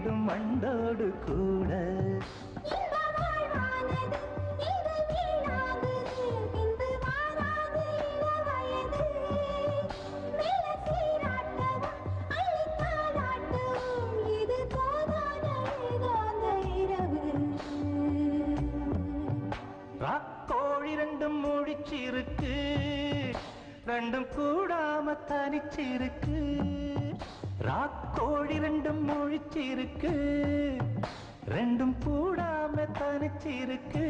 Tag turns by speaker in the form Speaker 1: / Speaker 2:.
Speaker 1: வேண்டும் மண்டோடு கூட. ராக்கோழி ரெண்டும் முழிச்சிருக்கு, ரெண்டும் கூடாம தனிச்சிருக்கு. ராக்கோழி ரெண்டும் முழிச்சிருக்கு, ரெண்டும் கூடாம தனிச்சிருக்கு.